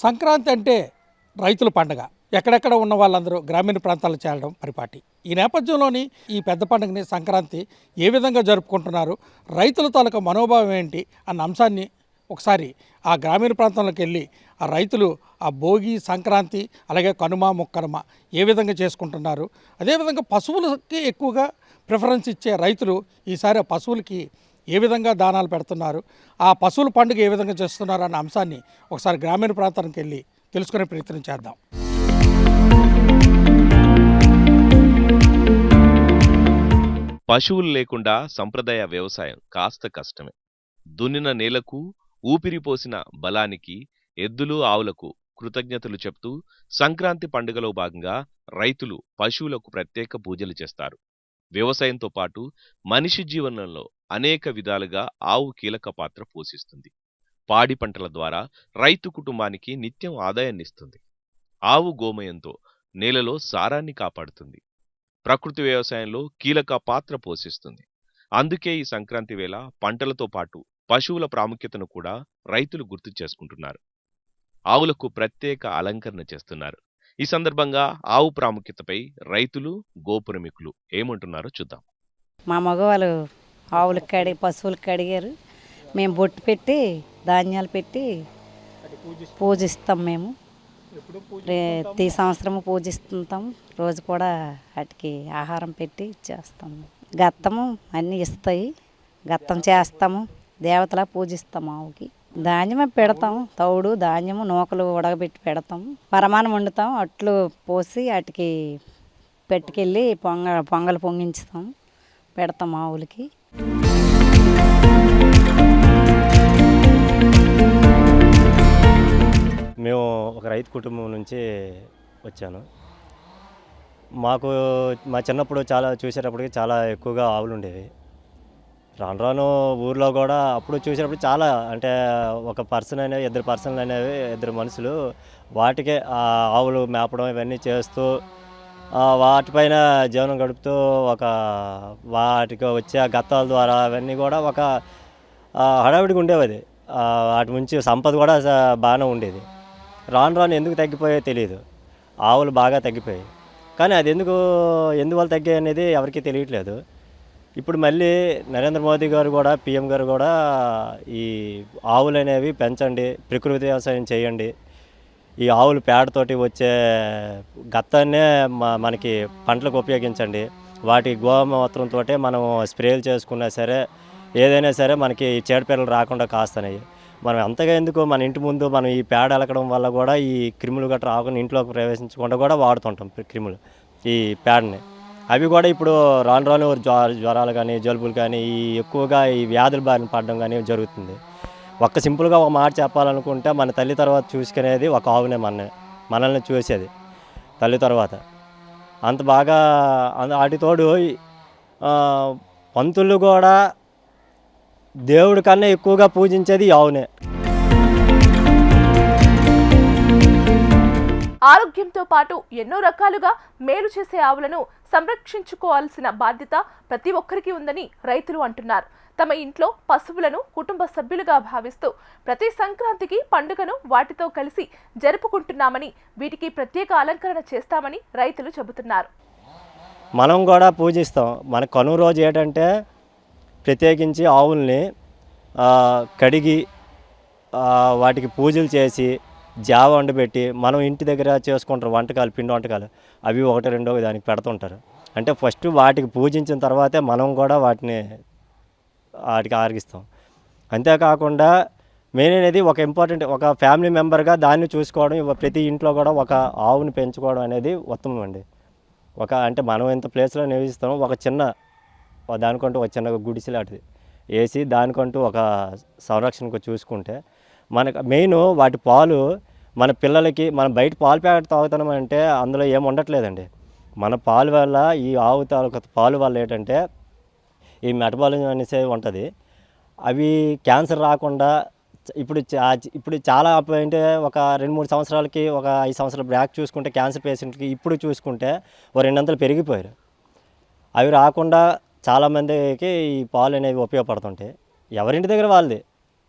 సంక్రాంతి అంటే రైతుల పండగ. ఎక్కడెక్కడ ఉన్న వాళ్ళందరూ గ్రామీణ ప్రాంతాల్లో చేరడం పరిపాటి. ఈ నేపథ్యంలోని ఈ పెద్ద పండుగని సంక్రాంతి ఏ విధంగా జరుపుకుంటున్నారు, రైతుల తాలూకా మనోభావం ఏంటి అన్న అంశాన్ని ఒకసారి ఆ గ్రామీణ ప్రాంతంలోకి వెళ్ళి ఆ రైతులు ఆ భోగి, సంక్రాంతి, అలాగే కనుమ, ముక్కనుమ ఏ విధంగా చేసుకుంటున్నారు, అదేవిధంగా పశువులకి ఎక్కువగా ప్రిఫరెన్స్ ఇచ్చే రైతులు ఈసారి ఆ పశువులకి ఏ విధంగా దానాలు పెడుతున్నారు, ఆ పశువుల పండుగ ఏ విధంగా చేస్తున్నారు అన్న అంశాన్ని ఒకసారి గ్రామీణ ప్రాంతానికి వెళ్ళి తెలుసుకునే ప్రయత్నం చేద్దాం. పశువులు లేకుండా సంప్రదాయ వ్యవసాయం కాస్త కష్టమే. దున్నిన నేలకు, ఊపిరిపోసిన బలానికి, ఎద్దులు, ఆవులకు కృతజ్ఞతలు చెప్తూ సంక్రాంతి పండుగలో భాగంగా రైతులు పశువులకు ప్రత్యేక పూజలు చేస్తారు. వ్యవసాయంతో పాటు మనిషి జీవనంలో అనేక విధాలుగా ఆవు కీలక పాత్ర పోషిస్తుంది. పాడి పంటల ద్వారా రైతు కుటుంబానికి నిత్యం ఆదాయాన్నిస్తుంది. ఆవు గోమయంతో నేలలో సారాన్ని కాపాడుతుంది. ప్రకృతి వ్యవసాయంలో కీలక పాత్ర పోషిస్తుంది. అందుకే ఈ సంక్రాంతి వేళ పంటలతో పాటు పశువుల ప్రాముఖ్యతను కూడా రైతులు గుర్తు చేసుకుంటున్నారు. ఆవులకు ప్రత్యేక అలంకరణ చేస్తున్నారు. ఈ సందర్భంగా ఆవు ప్రాముఖ్యతపై రైతులు, గోపురమికులు ఏమంటున్నారో చూద్దాం. మా మగవాళ్ళు ఆవులకు పశువులకు కడిగారు. మేము బొట్టు పెట్టి ధాన్యాలు పెట్టి పూజిస్తాం. మేము ప్రతి సంవత్సరము పూజిస్తుంటాం. రోజు కూడా వాటికి ఆహారం పెట్టి చేస్తాము. గత్తము అన్నీ ఇస్తాయి. గత్తం చేస్తాము. దేవతలా పూజిస్తాము. ఆవుకి ధాన్యమే పెడతాం. తౌడు, ధాన్యము, నూకలు ఉడకబెట్టి పెడతాం. పరమాన్నం వండుతాం. అట్లు పోసి వాటికి పెట్టుకెళ్ళి పొంగలు పొంగించుతాం, పెడతాం ఆవులకి. మేము ఒక రైతు కుటుంబం నుంచి వచ్చాను. మాకు మా చిన్నప్పుడు చాలా చూసేటప్పటికి చాలా ఎక్కువగా ఆవులు ఉండేవి. రాను రాను ఊర్లో కూడా అప్పుడు చూసేటప్పుడు చాలా అంటే ఒక పర్సన్ అనేవి, ఇద్దరు పర్సన్లు అనేవి, ఇద్దరు మనుషులు వాటికే ఆ ఆవులు మేపడం ఇవన్నీ చేస్తూ వాటిపైన జీవనం గడుపుతూ వాటికి వచ్చే ఆ గత్తాల ద్వారా అవన్నీ కూడా ఒక హడావిడిగా ఉండేవి. అది వాటి నుంచి సంపద కూడా బాగానే ఉండేది. రాను రాను ఎందుకు తగ్గిపోయాయో తెలియదు. ఆవులు బాగా తగ్గిపోయాయి. కానీ అది ఎందువల్ల తగ్గాయి అనేది ఎవరికీ తెలియట్లేదు. ఇప్పుడు మళ్ళీ నరేంద్ర మోదీ గారు కూడా, పిఎం గారు కూడా ఈ ఆవులు అనేవి పెంచండి, ప్రకృతి వ్యవసాయం చేయండి, ఈ ఆవులు పేడతోటి వచ్చే గత్తాన్నే మనకి పంటలకు ఉపయోగించండి, వాటి గోమూత్రంతో మనం స్ప్రేలు చేసుకున్నా సరే, ఏదైనా సరే మనకి చీడపీడలు రాకుండా కాస్తున్నాయి. మనం అంతగా ఎందుకు మన ఇంటి ముందు మనం ఈ పేడ అలకడం వల్ల కూడా ఈ క్రిములు గట్రా రాకుండా ఇంట్లోకి ప్రవేశించకుండా కూడా వాడుతుంటాం క్రిములు ఈ పేడని. అవి కూడా ఇప్పుడు రాను రాను జ్వరాలు కానీ, జలుబులు కానీ, ఎక్కువగా ఈ వ్యాధుల బారిన పడడం కానీ జరుగుతుంది. సింపుల్గా ఒక మాట చెప్పాలనుకుంటే, మన తల్లి తర్వాత చూసుకునేది ఒక ఆవునే. మనల్ని చూసేది తల్లి తర్వాత. అంత బాగా వాటితోడు పంతులు కూడా దేవుడి కన్నా ఎక్కువగా పూజించేది ఆవునే. ఆరోగ్యంతో పాటు ఎన్నో రకాలుగా మేలు చేసే ఆవులను సంరక్షించుకోవాల్సిన బాధ్యత ప్రతి ఒక్కరికి ఉందని రైతులు అంటున్నారు. తమ ఇంట్లో పశువులను కుటుంబ సభ్యులుగా భావిస్తూ ప్రతి సంక్రాంతికి పండుగను వాటితో కలిసి జరుపుకుంటున్నామని, వీటికి ప్రత్యేక అలంకరణ చేస్తామని రైతులు చెబుతున్నారు. మనం కూడా పూజిస్తాం. మన కనుమ రోజు ఏంటంటే ప్రత్యేకించి ఆవుల్ని కడిగి వాటికి పూజలు చేసి జావ వండబెట్టి మనం ఇంటి దగ్గర చేసుకుంటారు వంటకాలు, పిండి వంటకాలు. అవి ఒకటి రెండో దానికి పెడుతుంటారు. అంటే ఫస్ట్ వాటికి పూజించిన తర్వాతే మనం కూడా వాటికి ఆరగిస్తాం. అంతేకాకుండా మెయిన్ అనేది ఒక ఇంపార్టెంట్ ఒక ఫ్యామిలీ మెంబర్గా దాన్ని చూసుకోవడం, ప్రతి ఇంట్లో కూడా ఒక ఆవుని పెంచుకోవడం అనేది ఉత్తమం అండి. అంటే మనం ఇంత ప్లేస్లో నివసిస్తాం, ఒక చిన్న దానికంటూ ఒక చిన్న గుడిసెలాంటిది వేసి దానికంటూ ఒక సంరక్షణకు చూసుకుంటే మనకు మెయిన్ వాటి పాలు మన పిల్లలకి, మనం బయట పాలు ప్యాకెట్ తాగుతున్నామంటే అందులో ఏమి ఉండట్లేదండి. మన పాలు వల్ల, ఈ ఆవు తాలూకా పాలు వల్ల ఏంటంటే ఈ మెటబాలిజం అనేసి ఉంటుంది. అవి క్యాన్సర్ రాకుండా ఇప్పుడు చాలా అంటే ఒక 2-3 సంవత్సరాలకి, ఒక 5 సంవత్సరాల బ్యాక్ చూసుకుంటే క్యాన్సర్ పేషెంట్కి ఇప్పుడు చూసుకుంటే 2 పెరిగిపోయారు. అవి రాకుండా చాలామందికి ఈ పాలు అనేవి ఉపయోగపడుతుంటాయి. ఎవరింటి దగ్గర వాళ్ళది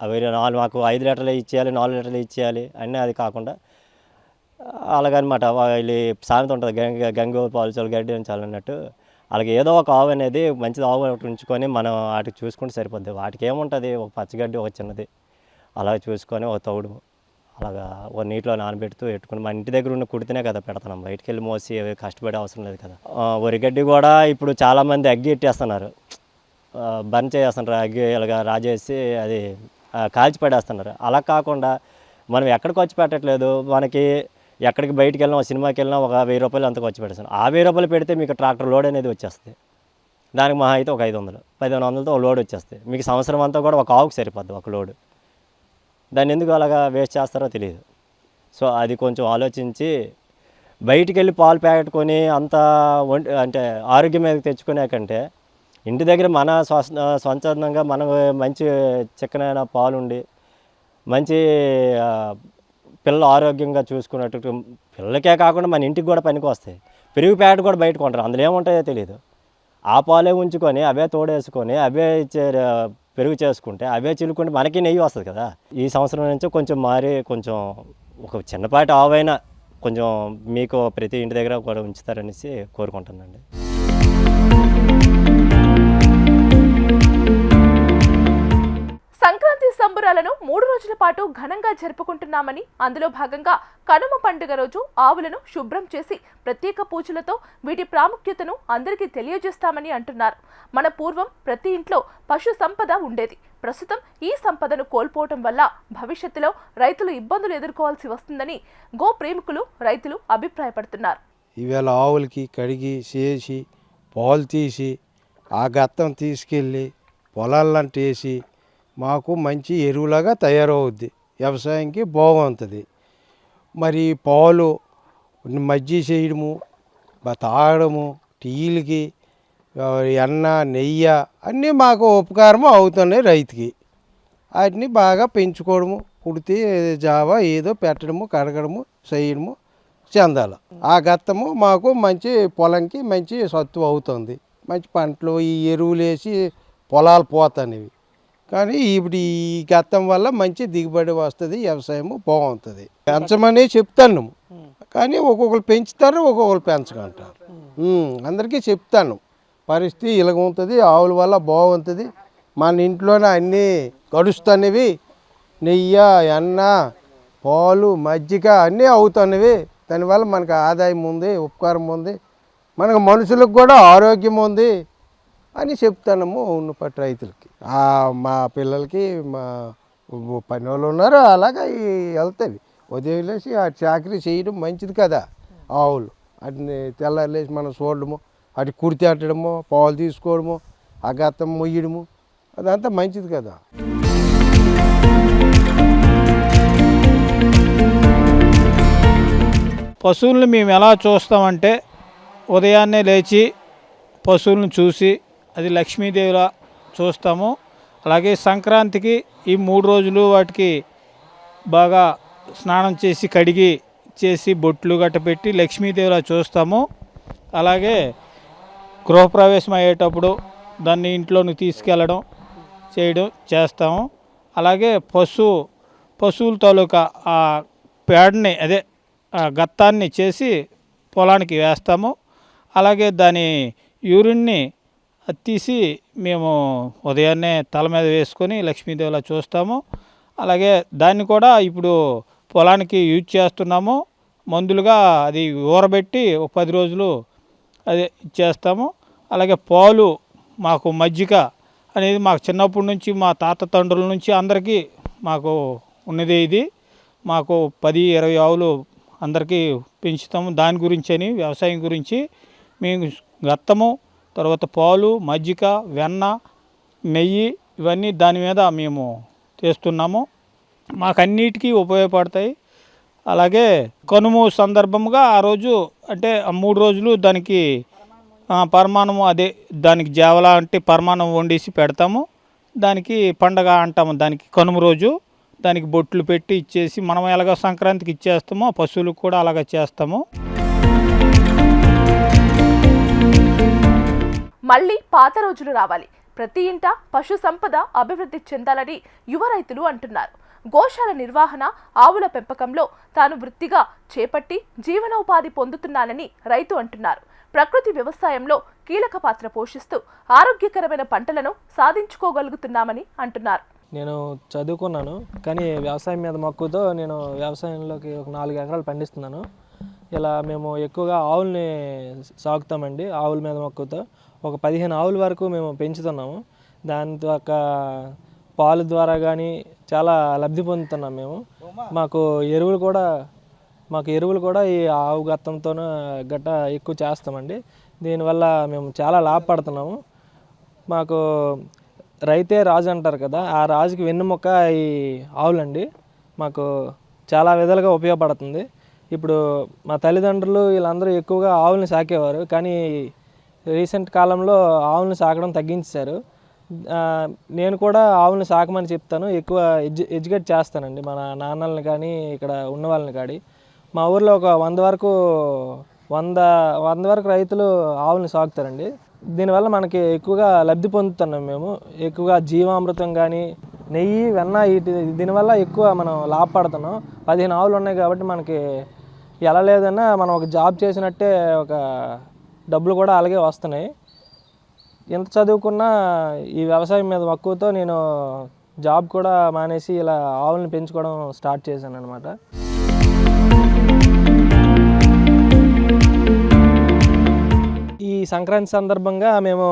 అవి మాకు 5 లీటర్లు ఇచ్చేయాలి, 4 లీటర్లు ఇచ్చేయాలి అన్నీ అది కాకుండా అలాగనమాట. వీళ్ళు సామెత ఉంటుంది, గంగ పాలు గడ్డి ఉంచాలి అన్నట్టు. వాళ్ళకి ఏదో ఒక ఆవు అనేది మంచిది ఆవు ఒకటి ఉంచుకొని మనం వాటికి చూసుకుంటే సరిపోద్ది. వాటికి ఏముంటుంది, ఒక పచ్చగడ్డి ఒక చిన్నది అలా చూసుకొని ఒక తౌడు అలాగా ఒక నీటిలో నానబెడుతూ పెట్టుకుని మన ఇంటి దగ్గర ఉన్న కుడితేనే కదా పెడతాం, బయటికి వెళ్ళి మోసి కష్టపడే అవసరం లేదు కదా. వరిగడ్డి కూడా ఇప్పుడు చాలామంది అగ్గి ఎట్టేస్తున్నారు, బర్న్ చేస్తున్నారు, అగ్గి ఇలాగా రాజేసి అది కాల్చి పడేస్తున్నారు. అలా కాకుండా మనం ఎక్కడికి వచ్చి పెట్టట్లేదు, మనకి ఎక్కడికి బయటికి వెళ్ళినా సినిమాకి వెళ్ళినా ఒక 1000 రూపాయలు అంతకు వచ్చి పెడతాను. ఆ 1000 రూపాయలు పెడితే మీకు ట్రాక్టర్ లోడ్ అనేది వచ్చేస్తుంది. దానికి మహా అయితే ఒక 500, 1500తో ఒక లోడ్ వచ్చేస్తుంది. మీకు సంవత్సరం అంతా కూడా ఒక ఆవుకు సరిపోద్ది ఒక లోడు. దాన్ని ఎందుకు అలాగా వేస్ట్ చేస్తారో తెలియదు. సో అది కొంచెం ఆలోచించి బయటికి వెళ్ళి పాలు ప్యాకెట్టుకొని అంత అంటే ఆరోగ్యం మీద తెచ్చుకునే కంటే ఇంటి దగ్గర మన స్వచ్ఛందంగా మనం మంచి చిక్కనైన పాలు ఉండి మంచి పిల్లలు ఆరోగ్యంగా చూసుకున్నట్టు, పిల్లలకే కాకుండా మన ఇంటికి కూడా పనికి వస్తాయి. పెరుగు ప్యాకెట్ కూడా బయట కొంటారు, అందులో ఏముంటాయో తెలియదు. ఆ పాలే ఉంచుకొని అవే తోడేసుకొని అవే పెరుగు చేసుకుంటే అవే చిలుకుంటే మనకి నెయ్యి వస్తుంది కదా. ఈ సంవత్సరం నుంచి కొంచెం మారి కొంచెం ఒక చిన్నపాటి ఆవైనా కొంచెం మీకు ప్రతి ఇంటి దగ్గర కూడా ఉంచుతారనేసి కోరుకుంటున్నానండి. సంక్రాంతి సంబరాలను 3 రోజుల పాటు ఘనంగా జరుపుకుంటున్నామని, అందులో భాగంగా కనుమ పండుగ రోజు ఆవులను శుభ్రం చేసి ప్రత్యేక పూజలతో వీటి ప్రాముఖ్యతను అందరికీ తెలియజేస్తామని అంటున్నారు. మన పూర్వం ప్రతి ఇంట్లో పశు సంపద ఉండేది. ప్రస్తుతం ఈ సంపదను కోల్పోవటం వల్ల భవిష్యత్తులో రైతులు ఇబ్బందులు ఎదుర్కోవాల్సి వస్తుందని గో ప్రేమికులు, రైతులు అభిప్రాయపడుతున్నారు. ఈవేళ ఆవులకి కడిగి చేసి పాలు తీసి ఆ గత్తం తీసుకెళ్ళి పొలాలంట వేసి మాకు మంచి ఎరువులాగా తయారవుద్ది, వ్యవసాయంకి బాగుంటుంది. మరి పాలు మజ్జిగ చేయడము, తాగడము, టీలకి ఎన్న నెయ్యి అన్నీ మాకు ఉపకారము అవుతున్నాయి రైతుకి. వాటిని బాగా పెంచుకోవడము, కుడితే జావా ఏదో పెట్టడము, కడగడము చేయడము చెందాలి. ఆ గత్తము మాకు మంచి పొలంకి మంచి సత్తు అవుతుంది. మంచి పంటలు ఈ ఎరువులు వేసి పొలాలు పోతాయి. కానీ ఇప్పుడు ఈ గత్తం వల్ల మంచి దిగుబడి వస్తుంది, వ్యవసాయము బాగుంటుంది. పెంచమని చెప్తాను, కానీ ఒక్కొక్కరు పెంచుతారు, ఒక్కొక్కరు పెంచకంటారు. అందరికీ చెప్తాను పరిస్థితి ఇలాగ ఉంటుంది, ఆవుల వల్ల బాగుంటుంది. మన ఇంట్లోనే అన్నీ గడుస్తున్నవి, నెయ్యి, ఎన్న, పాలు, మజ్జిగ అన్నీ అవుతున్నవి. దానివల్ల మనకు ఆదాయం ఉంది, ఉపకారం ఉంది, మనకు మనుషులకు కూడా ఆరోగ్యం ఉంది అని చెప్తాము ఉన్నపట్టి రైతులకి. మా పిల్లలకి మా పని వాళ్ళు ఉన్నారు, అలాగా వెళ్తాయి. ఉదయం లేచి ఆ చాకరీ చేయడం మంచిది కదా. ఆవులు వాటిని తెల్లారి లేచి మనం చూడడము, వాటి కుడితి అట్టడము, పాలు తీసుకోవడము, ఆ గత్తం మొయ్యడము, అదంతా మంచిది కదా. పశువుల్ని మేము ఎలా చూస్తామంటే ఉదయాన్నే లేచి పశువులను చూసి అది లక్ష్మీదేవిలా చూస్తాము. అలాగే సంక్రాంతికి ఈ 3 రోజులు వాటికి బాగా స్నానం చేసి కడిగి చేసి బొట్లు గట్ట పెట్టి లక్ష్మీదేవిలా చూస్తాము. అలాగే గృహప్రవేశం అయ్యేటప్పుడు దాన్ని ఇంట్లోకి తీసుకెళ్ళడం చేయడం చేస్తాము. అలాగే పశువుల తాలూకా ఆ పేడని అదే గత్తాన్ని చేసి పొలానికి వేస్తాము. అలాగే దాని యూరిన్ని తీసి మేము ఉదయాన్నే తల మీద వేసుకొని లక్ష్మీదేవిలా చూస్తాము. అలాగే దాన్ని కూడా ఇప్పుడు పొలానికి యూజ్ చేస్తున్నాము. మందులుగా అది ఊరబెట్టి ఒక 10 రోజులు అదే ఇచ్చేస్తాము. అలాగే పాలు మాకు మజ్జిగ అనేది మాకు చిన్నప్పటి నుంచి మా తాత తండ్రుల నుంచి అందరికీ మాకు ఉన్నది. ఇది మాకు 10-20 ఆవులు అందరికీ పెంచుతాము. దాని గురించి అని వ్యవసాయం గురించి మేము గత్తము, తర్వాత పాలు, మజ్జిగ, వెన్న, నెయ్యి ఇవన్నీ దాని మీద మేము చేస్తున్నాము. మాకు అన్నిటికీ ఉపయోగపడతాయి. అలాగే కనుమ సందర్భంగా ఆ రోజు అంటే 3 రోజులు దానికి పరమాణము అదే దానికి జావలా అంటే పరమాణం వండేసి పెడతాము. దానికి పండగ అంటాము. దానికి కనుమ రోజు దానికి బొట్లు పెట్టి ఇచ్చేసి మనం ఎలాగ సంక్రాంతికి ఇచ్చేస్తామో పశువులకు కూడా అలాగ చేస్తాము. మళ్ళీ పాత రోజులు రావాలి. ప్రతి ఇంట పశు సంపద అభివృద్ధి చెందాలని యువ రైతులు అంటున్నారు. గోశాల నిర్వహణ, ఆవుల పెంపకంలో తాను వృత్తిగా చేపట్టి జీవనోపాధి పొందుతున్నానని రైతు అంటున్నారు. ప్రకృతి వ్యవసాయంలో కీలక పాత్ర పోషిస్తూ ఆరోగ్యకరమైన పంటలను సాధించుకోగలుగుతున్నామని అంటున్నారు. నేను చదువుకున్నాను, కానీ వ్యవసాయం మీద మక్కువతో నేను వ్యవసాయంలోకి ఒక 4 ఎకరాలు పండిస్తున్నాను. ఇలా మేము ఎక్కువగా ఆవుల్ని సాగుతామండి. ఆవుల మీద మక్కువతో ఒక 15 ఆవుల వరకు మేము పెంచుతున్నాము. దాని ద్వారా పాల ద్వారా కానీ చాలా లబ్ధి పొందుతున్నాం మేము. మాకు ఎరువులు కూడా ఈ ఆవు గత్తంతో గట్ట ఎక్కువ చేస్తామండి. దీనివల్ల మేము చాలా లాభపడుతున్నాము. మాకు రైతే రాజు అంటారు కదా, ఆ రాజుకి వెన్నుముక్క ఈ ఆవులండి. మాకు చాలా విధాలుగా ఉపయోగపడుతుంది. ఇప్పుడు మా తల్లిదండ్రులు వీళ్ళందరూ ఎక్కువగా ఆవుల్ని సాకేవారు, కానీ రీసెంట్ కాలంలో ఆవుల్ని సాకడం తగ్గించారు. నేను కూడా ఆవుల్ని సాకమని చెప్తాను, ఎక్కువ ఎడ్యుకేట్ చేస్తానండి మన నాన్నల్ని కానీ ఇక్కడ ఉన్న వాళ్ళని కానీ. మా ఊర్లో ఒక 100 వరకు రైతులు ఆవుల్ని సాకుతారండి. దీనివల్ల మనకి ఎక్కువగా లబ్ధి పొందుతున్నాం మేము. ఎక్కువగా జీవామృతం కానీ, నెయ్యి, వెన్న, దీనివల్ల ఎక్కువ మనం లాభపడుతున్నాం. 15 ఆవులు ఉన్నాయి కాబట్టి మనకి ఎలా లేదన్నా మనం ఒక జాబ్ చేసినట్టే ఒక డబ్బులు కూడా అలాగే వస్తున్నాయి. ఎంత చదువుకున్నా ఈ వ్యవసాయం మీద మక్కువతో నేను జాబ్ కూడా మానేసి ఇలా ఆవుల్ని పెంచుకోవడం స్టార్ట్ చేశాను అనమాట. ఈ సంక్రాంతి సందర్భంగా మేము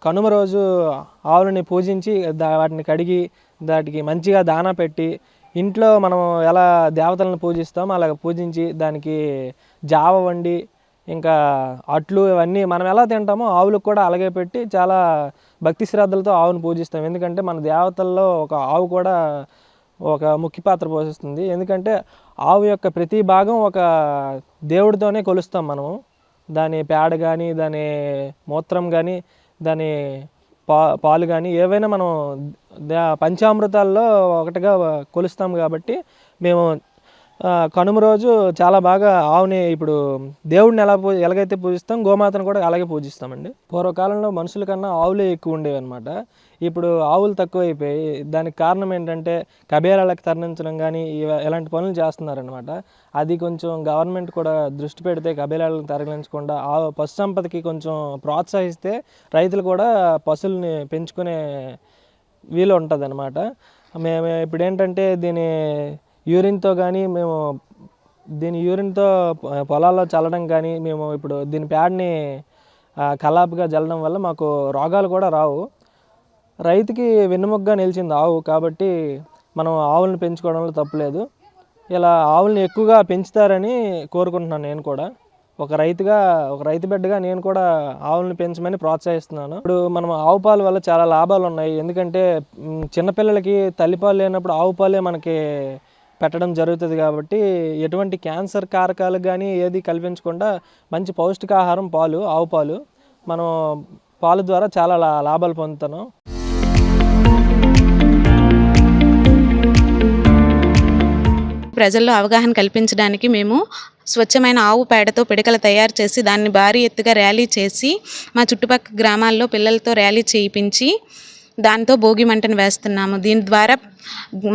కనుమ రోజు ఆవులని పూజించి వాటిని కడిగి దాటికి మంచిగా దానా పెట్టి, ఇంట్లో మనం ఎలా దేవతలను పూజిస్తామో అలాగ పూజించి దానికి జావ వండి, ఇంకా అట్లు ఇవన్నీ మనం ఎలా తింటామో ఆవులకు కూడా అలాగే పెట్టి చాలా భక్తి శ్రద్ధలతో ఆవును పూజిస్తాం. ఎందుకంటే మన దేవతల్లో ఒక ఆవు కూడా ఒక ముఖ్య పాత్ర పోషిస్తుంది. ఎందుకంటే ఆవు యొక్క ప్రతి భాగం ఒక దేవుడితోనే కొలుస్తాం మనము. దాని పేడ కానీ, దాని మూత్రం కానీ, దాని పాలు కానీ ఏవైనా మనం పంచామృతాల్లో ఒకటిగా కొలుస్తాం. కాబట్టి మేము కనుమ రోజు చాలా బాగా ఆవుని ఇప్పుడు దేవుడిని ఎలాగైతే పూజిస్తాం, గోమాతను కూడా అలాగే పూజిస్తామండి. పూర్వకాలంలో మనుషుల కన్నా ఆవులే ఎక్కువ ఉండేవి అనమాట. ఇప్పుడు ఆవులు తక్కువైపోయి, దానికి కారణం ఏంటంటే కబేరాలకు తరలించడం కానీ ఇలాంటి పనులు చేస్తున్నారనమాట. అది కొంచెం గవర్నమెంట్ కూడా దృష్టి పెడితే కబేరాలకు తరలించకుండా పశు సంపదకి కొంచెం ప్రోత్సహిస్తే రైతులు కూడా పశువుల్ని పెంచుకునే వీలు ఉంటుంది అనమాట. మేము ఇప్పుడు ఏంటంటే దీని యూరిన్తో కానీ యూరిన్తో పొలాల్లో చల్లడం కానీ, మేము ఇప్పుడు దీని ప్యాడ్ని కల్లాపుగా చల్లడం వల్ల మాకు రోగాలు కూడా రావు. రైతుకి వెన్నుముకగా నిలిచింది ఆవు, కాబట్టి మనం ఆవులను పెంచుకోవడంలో తప్పులేదు. ఇలా ఆవుల్ని ఎక్కువగా పెంచుతారని కోరుకుంటున్నాను. నేను కూడా ఒక రైతు బిడ్డగా నేను కూడా ఆవులను పెంచమని ప్రోత్సహిస్తున్నాను. ఇప్పుడు మనం ఆవు పాలు వల్ల చాలా లాభాలు ఉన్నాయి. ఎందుకంటే చిన్నపిల్లలకి తల్లిపాలు లేనప్పుడు ఆవు పాలే మనకి పెట్టడం జరుగుతుంది. కాబట్టి ఎటువంటి క్యాన్సర్ కారకాలు కానీ ఏది కల్పించకుండా మంచి పౌష్టికాహారం ఆవు పాలు. మనం పాలు ద్వారా చాలా లాభాలు పొందుతున్నాం. ప్రజల్లో అవగాహన కల్పించడానికి మేము స్వచ్ఛమైన ఆవు పేడతో పిడకలు తయారు చేసి దాన్ని భారీ ఎత్తుగా ర్యాలీ చేసి మా చుట్టుపక్కల గ్రామాల్లో పిల్లలతో ర్యాలీ చేయించి దాంతో భోగి మంటను వేస్తున్నాము. దీని ద్వారా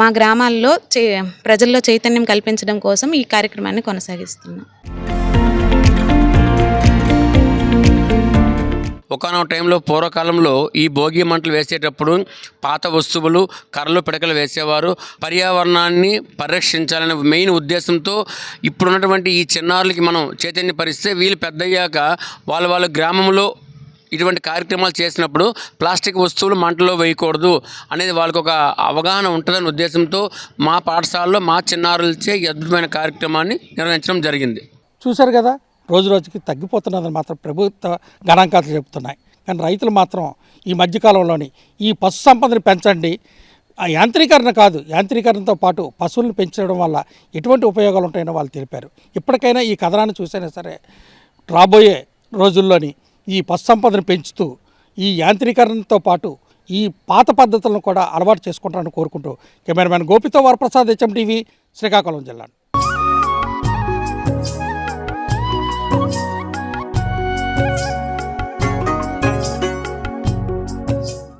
మా గ్రామాల్లో ప్రజల్లో చైతన్యం కల్పించడం కోసం ఈ కార్యక్రమాన్ని కొనసాగిస్తున్నాం. ఒకనొక టైంలో పూర్వకాలంలో ఈ భోగి మంటలు వేసేటప్పుడు పాత వస్తువులు, కర్రలు, పిడకలు వేసేవారు. పర్యావరణాన్ని పరిరక్షించాలనే మెయిన్ ఉద్దేశంతో ఇప్పుడున్నటువంటి ఈ చిన్నారులకి మనం చైతన్యపరిస్తే వీళ్ళు పెద్దయ్యాక వాళ్ళ గ్రామంలో ఇటువంటి కార్యక్రమాలు చేసినప్పుడు ప్లాస్టిక్ వస్తువులు మంటలో వేయకూడదు అనేది వాళ్ళకు ఒక అవగాహన ఉంటుందనే ఉద్దేశంతో మా పాఠశాలలో మా చిన్నారులచే ఈ అద్భుతమైన కార్యక్రమాన్ని నిర్వహించడం జరిగింది. చూశారు కదా, రోజు రోజుకి తగ్గిపోతున్నదని మాత్రం ప్రభుత్వ గణాంకాలు చెబుతున్నాయి. కానీ రైతులు మాత్రం ఈ మధ్యకాలంలోని ఈ పశు సంపదను పెంచండి, ఆ యాంత్రీకరణ కాదు, యాంత్రీకరణతో పాటు పశువులను పెంచడం వల్ల ఎటువంటి ఉపయోగాలు ఉంటాయని వాళ్ళు తెలిపారు. ఇప్పటికైనా ఈ కథనాన్ని చూసైనా సరే రాబోయే రోజుల్లోని ఈ పశు సంపదను పెంచుతూ ఈ యాంత్రీకరణతో పాటు ఈ పాత పద్ధతులను కూడా అలవాటు చేసుకుంటారని కోరుకుంటూ కెమెరామెన్ గోపితో వరప్రసాద్, HMTV, శ్రీకాకుళం జిల్లా.